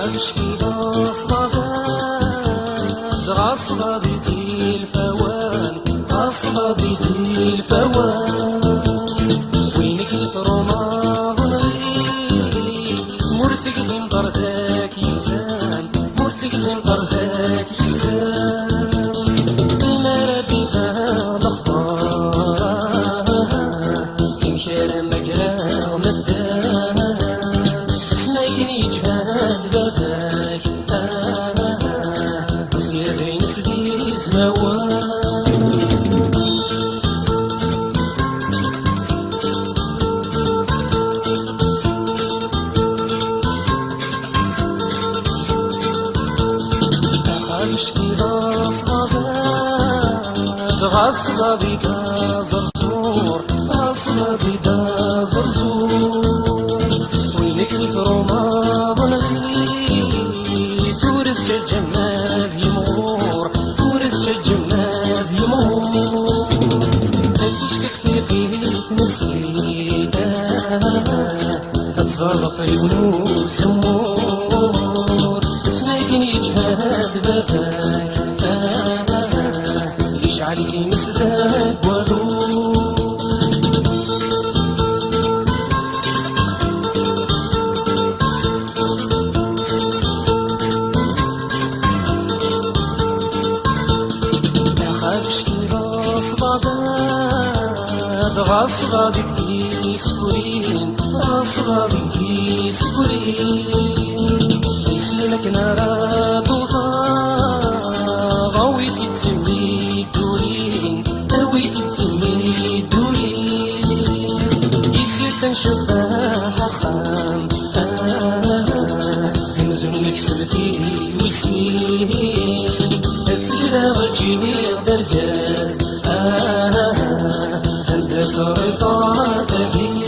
أمشي غصبة بيتي الفوان، غصبة بيتي الفوان، وينك الفرومة ظنغي مرتك زنطرتك يوزان، مرتك زنطرتك يوزان، المرابي فيها الأخبار يمشي مقرا مدان، سنايكن يجهد بابك صغير بين سدي زموان. غصبة بك زرزور، غصبة بك زرزور، وينك الفرومة ظنغي تورس الجنة يمور، تورس الجنة يمور، تشتك في قيت نسيتها تتصرف عيونه سمور، اسمك يجهد بابك عليك مسدك ودور. ما خافش كي غصبة بك سكورين، غصبة بك سكورين، يسلمك نارا طوطا غويت تسمي دورين، غويت تسمي دورين، يصير تنشبه حقام يمزونك سبتي وسنين، تسير وجهي درجاز أنت صرت تبين.